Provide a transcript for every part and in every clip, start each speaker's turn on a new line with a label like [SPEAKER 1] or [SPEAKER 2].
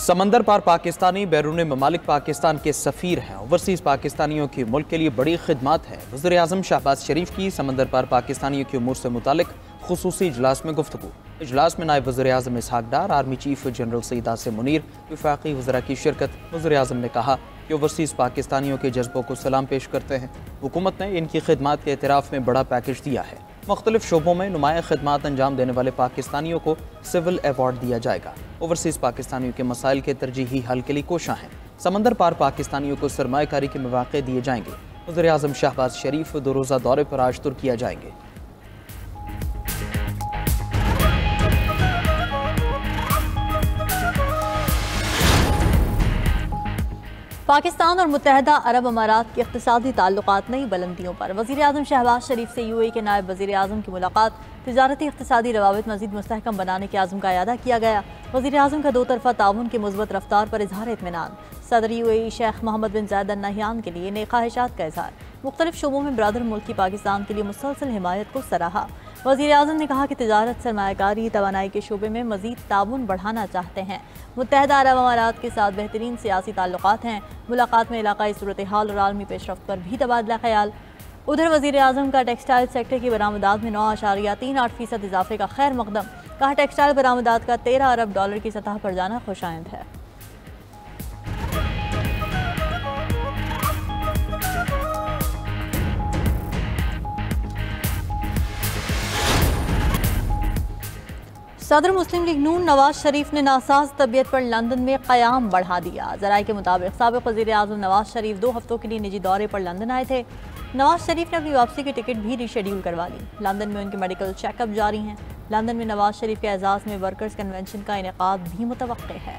[SPEAKER 1] समंदर पार पाकिस्तानी बैरून ममालिक पाकिस्तान के सफ़ीर हैं। ओवरसीज़ पाकिस्तानियों की मुल्क के लिए बड़ी खिदमत है। वज़ीर-ए-आज़म शहबाज शरीफ की समंदर पार पाकिस्तानियों की उमूर से मुतालिक खुसूसी इजलास में गुफ्तगू। इजलास में नायब वज़ीर-ए-आज़म Ishaq Dar, army chief general Syed Asim Munir, वफाकी वज़रा की शिरकत। वज़ीर-ए-आज़म ने कहा कि ओवरसीज़ पाकिस्तानियों के जज्बों को सलाम पेश करते हैं। हुकूमत ने इनकी खिदमत के एतराफ़ में बड़ा पैकेज दिया है। मुख्तलिफ शोबों में नुमाया खिदमत अंजाम देने वाले पाकिस्तानियों को सिविल अवार्ड दिया जाएगा। ओवरसीज़ पाकिस्तानियों के मसाइल के तरजीही हल के लिए कोशां हैं। समंदर पार पाकिस्तानियों को सरमायाकारी के मौक़े दिए जाएंगे। वज़ीर-ए-आज़म शहबाज शरीफ 2 रोज़ा दौरे पर आज तुर्किया जाएंगे।
[SPEAKER 2] पाकिस्तान और मुत्तहदा अरब अमारात के इक़्तिसादी ताल्लुकात नई बुलंदियों पर। वज़ीर-ए-आज़म शहबाज शरीफ से यूएई के नायब वज़ीर-ए-आज़म की मुलाकात। तिजारती इक़्तिसादी रवाबित मज़ीद मुस्तहकम बनाने के आज़म का इयादा किया गया। वज़ीर-ए-आज़म का 2 तरफ़ा ताउन की मुस्बत रफ्तार पर इज़हार इत्मीनान। सदर यूएई शेख मोहम्मद बिन ज़ायद अल नहयान के लिए नए ख्वाहिशात का इज़हार। मुख्तलिफ शोबों में ब्रादर मुल्क की पाकिस्तान के लिए मुसलसल हिमायत को सराहा। वज़ीर-ए-आज़म ने कहा कि तिजारत, सरमायाकारी, तवानाई के शोबे में मज़ीद ताउन बढ़ाना चाहते हैं। मुत्तहदा अरब अमारात के साथ बेहतरीन सियासी ताल्लुकात हैं। मुलाकात में इलाकाई सूरत हाल और आलमी पेशरफ्त पर भी तबादला ख्याल। उधर वज़ीर-ए-आज़म का टेक्सटाइल सेक्टर की बरामदात में 9.38% इजाफे का खैर मकदम। कहा टेक्सटाइल बरामदात का $13 अरब की सतह पर जाना खुशाइंद है। सदर मुस्लिम लीग नून नवाज शरीफ ने नासाज तबीयत पर लंदन में क़याम बढ़ा दिया। ज़राए के मुताबिक साबिक़ वज़ीर-ए-आज़म नवाज शरीफ 2 हफ्तों के लिए निजी दौरे पर लंदन आए थे। नवाज शरीफ ने अपनी वापसी की टिकट भी रीशेड्यूल करवा ली। लंदन में उनके मेडिकल चेकअप जारी हैं। लंदन में नवाज शरीफ के एजाज़ में वर्कर्स कन्वेंशन का इनेकाद भी मुतवक्के है।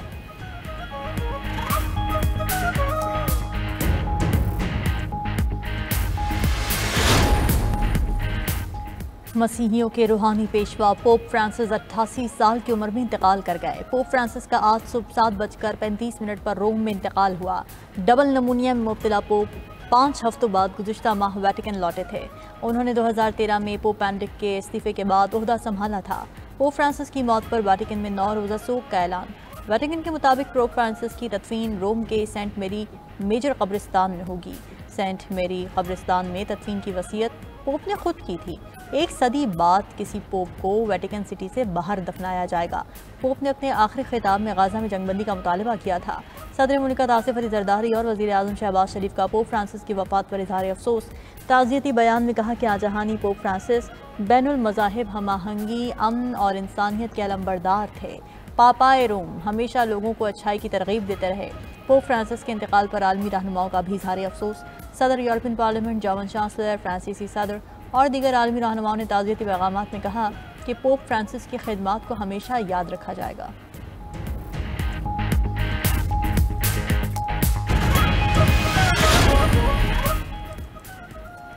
[SPEAKER 2] मसीहियों के रूहानी पेशवा पोप फ्रांसिस 88 साल की उम्र में इंतकाल कर गए। पोप फ्रांसिस का आज सुबह 7:35 पर रोम में इंतकाल हुआ। डबल नमूनिया में मुब्तला पोप 5 हफ्तों बाद गुज़िश्ता माह वेटिकन लौटे थे। उन्होंने 2013 में पोप बेनेडिक्ट के इस्तीफे के बाद ओहदा संभाला था। पोप फ्रांसिस की मौत पर वेटिकन में 9 रोज़ा सोग का ऐलान। वेटिकन के मुताबिक पोप फ्रांसिस की तदफीन रोम के सेंट मेरी मेजर कब्रिस्तान में होगी। सेंट मेरी कब्रिस्तान में तदफीन की वसीयत पोप ने खुद की थी। 1 सदी बाद किसी पोप को वेटिकन सिटी से बाहर दफनाया जाएगा। पोप ने अपने आखिरी खिताब में गाजा में जंगबंदी का मुतालबा किया था। सदर मुमलिकत आसिफ अली जरदारी और वज़ीर-ए-आज़म शहबाज शरीफ का पोप फ्रांसिस की वफ़ात पर इज़हार अफसोस। ताज़ियती बयान में कहा कि आजहानी पोप फ्रांसिस बैनुल मज़ाहिब हमआहंगी, अमन और इंसानियत के अलंबरदार थे। पापाए रोम हमेशा लोगों को अच्छाई की तरगीब देते रहे। पोप फ्रांसिस के इंतकाल पर आलमी रहनुमाओं का भी इज़हार अफसोस। सदर यूरोपियन पार्लियामेंट, जर्मन चांसलर, फ्रांसीसी सदर और दीगर आलमी रहनुमाओं ने ताज़ियती पैगामात में कहा कि पोप फ्रांसिस की खिदमत को हमेशा याद रखा जाएगा।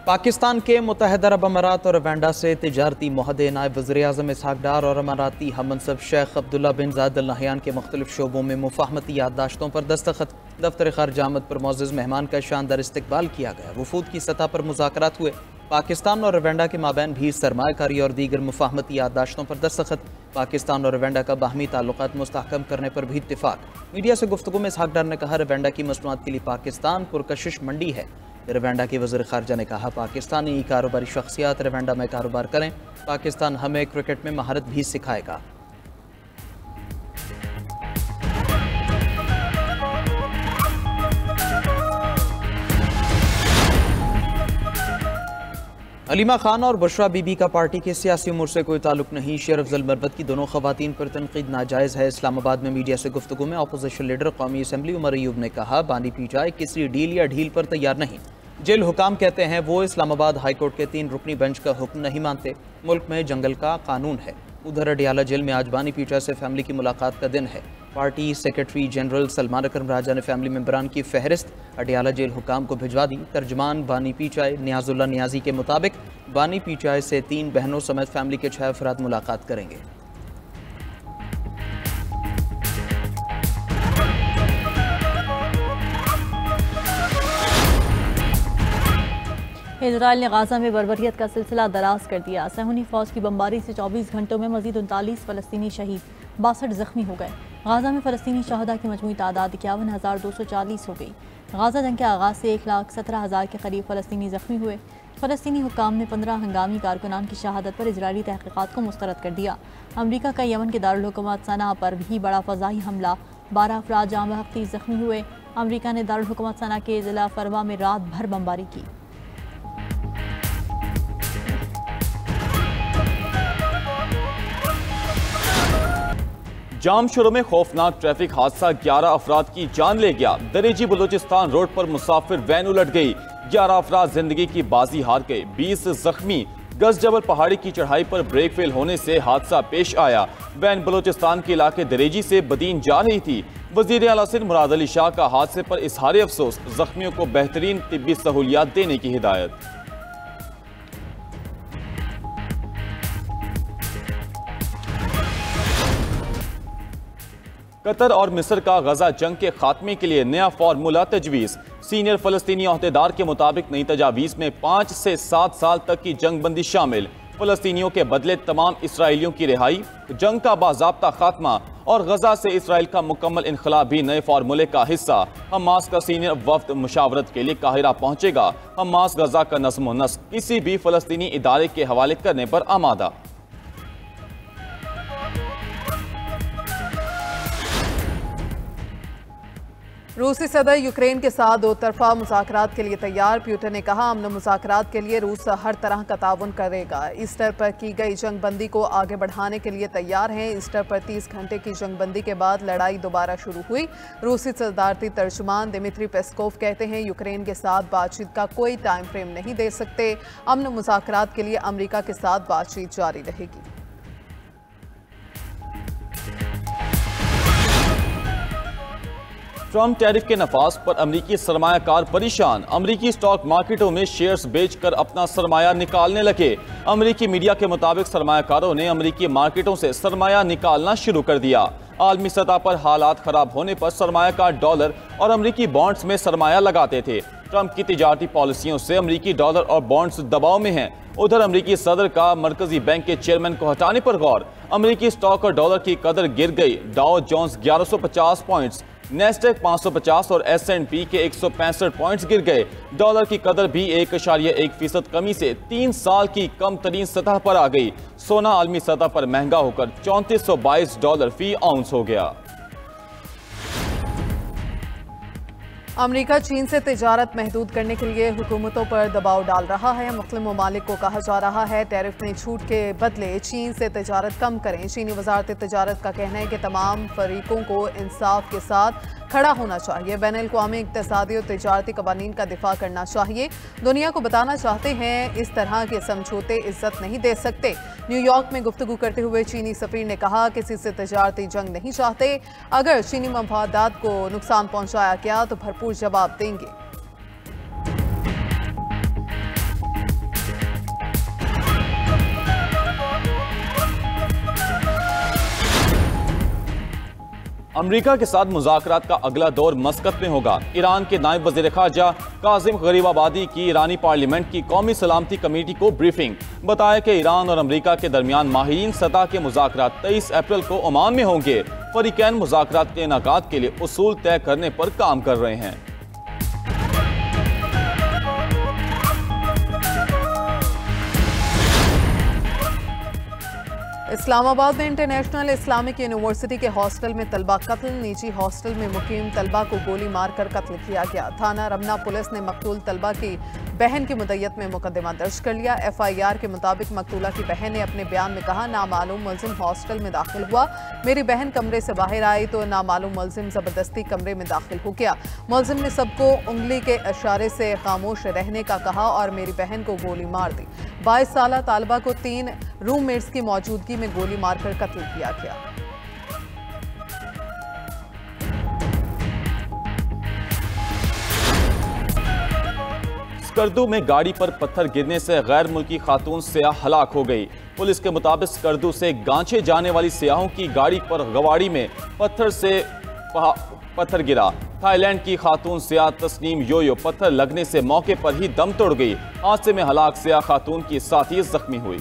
[SPEAKER 1] पाकिस्तान के मुत्तहदा अरब अमारात और रवांडा से तिजारती मुआहदे। नायब वज़ीर-ए-आज़म इसहाक डार और अमाराती हममनसब शेख अब्दुल्ला बिन ज़ायद अल नहयान के मुख्तलिफ शोबों में मुफाहमती याददाश्तों पर दस्तखत। दफ्तर ख़ारिजा आमद पर मोअज़्ज़ज़ मेहमान का शानदार इस्तकबाल किया गया। वफूद की सतह पर मुज़ाकरात हुए। पाकिस्तान और रवांडा के माबैन भी सरमायाकारी और दीगर मुफाहमती याददाश्तों पर दस्तखत। पाकिस्तान और रवांडा का बाहमी ताल्लुकात मुस्तहकम करने पर भी इत्तिफाक। मीडिया से गुफ्तगू में इसहाक डार ने कहा रवांडा की मसनूआत के लिए पाकिस्तान पुरकशिश मंडी है। रवांडा के वज़ीर ख़ारिजा ने कहा पाकिस्तानी कारोबारी शख्सियात रवांडा में कारोबार करें। पाकिस्तान हमें क्रिकेट में महारत भी सिखाएगा। अलीमा खान और बुशरा बीबी का पार्टी के सियासी उमूर से कोई ताल्लुक नहीं। शेर अफजल मरवत की दोनों खवातीन पर तनकीद नाजायज़ है। इस्लामाबाद में मीडिया से गुफ्तगू में अपोजिशन लीडर कौमी असम्बली उमर अयूब ने कहा बानी पीचाई किसी डील या ढील पर तैयार नहीं। जेल हुकाम कहते हैं वो इस्लामाबाद हाई कोर्ट के 3 रुकनी बेंच का हुक्म नहीं मानते। मुल्क में जंगल का कानून है। उधर अडियाला जेल में आज बानी पीचाई से फैमिली की मुलाकात का दिन है। पार्टी सेक्रेटरी जनरल सलमान अकरम राजा ने फैमिली मेम्बरान की फहरिस्त अडियाला जेल हुकाम को भिजवा दी। तर्जमान बानी पीचाई नियाजुल्ला नियाजी के मुताबिक बानी पीचाई से 3 बहनों समेत फैमिली के 6 अफराद मुलाकात करेंगे।
[SPEAKER 2] इजराइल ने गाजा में बर्बरियत का सिलसिला दराज कर दिया। सहूनी फौज की बमबारी से 24 घंटों में मजीद 39 फ़लस्तीनी शहीद, 62 जख्मी हो गए। गाज़ा में फ़लस्तीनी शहदा की मजमूई तादाद 51,240 हो गई। गाज़ा जंग के आगाज़ से 1,17,000 के करीब फ़लस्तीनी ज़ख्मी हुए। फ़लस्तीनी हुक्काम ने 15 हंगामी कारकुनान की शहादत पर इजरायली तहक़ीक़ात को मुस्तरद कर दिया। अमरीका का यमन के दारुल हुकूमत सना पर भी बड़ा फ़ज़ाई हमला, 12 अफराद जाँ बहक 30 ज़ख्मी हुए। अमरीका ने दारुल हुकूमत सना के ज़िला फरवा में रात भर बमबारी की।
[SPEAKER 3] जाम शुरू में खौफनाक ट्रैफिक हादसा 11 अफराद की जान ले गया। दरेजी बलूचिस्तान रोड पर मुसाफिर वैन उलट गई, 11 अफराद जिंदगी की बाजी हार गए, 20 जख्मी। गजजबल पहाड़ी की चढ़ाई पर ब्रेक फेल होने से हादसा पेश आया। वैन बलूचिस्तान के इलाके दरेजी से बदीन जा रही थी। वजीर आला सिंध मुराद अली शाह का हादसे पर इजहार अफसोस, जख्मियों को बेहतरीन तिब्बी सहूलियात देने की हिदायत। कतर और मिस्र का गजा जंग के खात्मे के लिए नया फार्मूला तजवीज़। सीनियर फलस्तीनी अहदेदार के मुताबिक नई तजावीज़ में 5 से 7 साल तक की जंग बंदी शामिल, फलस्तीनियों के बदले तमाम इसराइलियों की रिहाई, जंग का बाज़ाब्ता खात्मा और गजा से इसराइल का मुकम्मल इनखला भी नए फार्मूले का हिस्सा। हमास का सीनियर वफ्द मुशावरत के लिए काहिरा पहुंचेगा। हमास गजा का नज़्म व नस्क किसी भी फलस्तीनी इदारे के हवाले करने पर आमादा।
[SPEAKER 4] रूसी सदर यूक्रेन के साथ दो तरफा मुज़ाकरात के लिए तैयार। प्यूटन ने कहा, अमन मुज़ाकरात के लिए रूस हर तरह का ताउन करेगा। ईस्टर पर की गई जंगबंदी को आगे बढ़ाने के लिए तैयार हैं। ईस्टर पर 30 घंटे की जंगबंदी के बाद लड़ाई दोबारा शुरू हुई। रूसी सदारती तर्जुमान दिमित्री पेस्कोव कहते हैं, यूक्रेन के साथ बातचीत का कोई टाइम फ्रेम नहीं दे सकते। अमन मुज़ाकरात के लिए अमेरिका के साथ बातचीत जारी रहेगी।
[SPEAKER 3] ट्रम्प टैरिफ के नफाज पर अमरीकी सरमायाकार परेशान। अमरीकी स्टॉक मार्केटों में शेयर्स बेचकर अपना सरमाया निकालने लगे। अमरीकी मीडिया के मुताबिक सरमायाकारों ने अमरीकी मार्केटों से सरमाया निकालना शुरू कर दिया। आलमी सतह पर हालात खराब होने पर सरमायाकार डॉलर और अमरीकी बॉन्ड्स में सरमाया लगाते थे। ट्रम्प की तिजारती पॉलिसियों से अमरीकी डॉलर और बॉन्ड्स दबाव में हैं। उधर अमरीकी सदर का मरकजी बैंक के चेयरमैन को हटाने पर गौर। अमरीकी स्टॉक और डॉलर की कदर गिर गई। डाउ जोन्स 1150 पॉइंट्स, नेस्डेक 550 और S&P के 165 पॉइंट्स गिर गए। डॉलर की कदर भी 1.1% कमी से 3 साल की कम तरीन सतह पर आ गई। सोना आलमी सतह पर महंगा होकर $3422 फी आउंस हो गया।
[SPEAKER 4] अमेरिका चीन से तिजारत महदूद करने के लिए हुकूमतों पर दबाव डाल रहा है। मुस्लिम ममालिक को कहा जा रहा है, टैरिफ में छूट के बदले चीन से तिजारत कम करें। चीनी वजारत तिजारत का कहना है कि तमाम फरीकों को इंसाफ के साथ खड़ा होना चाहिए, बैनुल-अक़वामी इक़्तिसादी और तिजारती क़वानीन का दिफा करना चाहिए। दुनिया को बताना चाहते हैं, इस तरह के समझौते इज्जत नहीं दे सकते। न्यूयॉर्क में गुफ्तगू करते हुए चीनी सफ़ीर ने कहा, किसी से तिजारती जंग नहीं चाहते। अगर चीनी मफादात को नुकसान पहुंचाया गया तो भरपूर जवाब देंगे।
[SPEAKER 3] अमेरिका के साथ मुज़ाकरात का अगला दौर मस्कत में होगा। ईरान के नायब वज़ीर ख़ारजा कासिम गरीबाबादी की ईरानी पार्लियामेंट की कौमी सलामती कमेटी को ब्रीफिंग। बताया कि ईरान और अमेरिका के दरमियान माहिरीन सतह के मुज़ाकरात 23 अप्रैल को ओमान में होंगे। फरीकैन मुज़ाकरात के इनाकात के लिए उसूल तय करने पर काम कर रहे हैं।
[SPEAKER 4] इस्लामाबाद में इंटरनेशनल इस्लामिक यूनिवर्सिटी के हॉस्टल में तलबा कत्ल। निजी हॉस्टल में मुकीम तलबा को गोली मारकर कत्ल किया गया। थाना रमना पुलिस ने मकतूल तलबा की बहन की मुद्दत में मुकदमा दर्ज कर लिया। FIR के मुताबिक मकतूला की बहन ने अपने बयान में कहा, नामालूम मुलजिम हॉस्टल में दाखिल हुआ। मेरी बहन कमरे से बाहर आई तो नामालूम मुलजिम जबरदस्ती कमरे में दाखिल हो गया। मुलजिम ने सबको उंगली के इशारे से खामोश रहने का कहा और मेरी बहन को गोली मार दी। 22 साला तालिबा को 3 रूममेट्स की मौजूदगी में गोली मारकर कत्ल किया गया।
[SPEAKER 3] स्कर्दू में गाड़ी पर पत्थर गिरने से गैर मुल्की खातून सियाह हलाक हो गई। पुलिस के मुताबिक स्कर्दू से गांचे जाने वाली सियाहों की गाड़ी पर गवाड़ी में पत्थर गिरा। थाईलैंड की खातून सियाह तस्नीम योयो पत्थर लगने से मौके पर ही दम तोड़ गई। हादसे में हलाक सियाह खातून की साथी जख्मी हुई।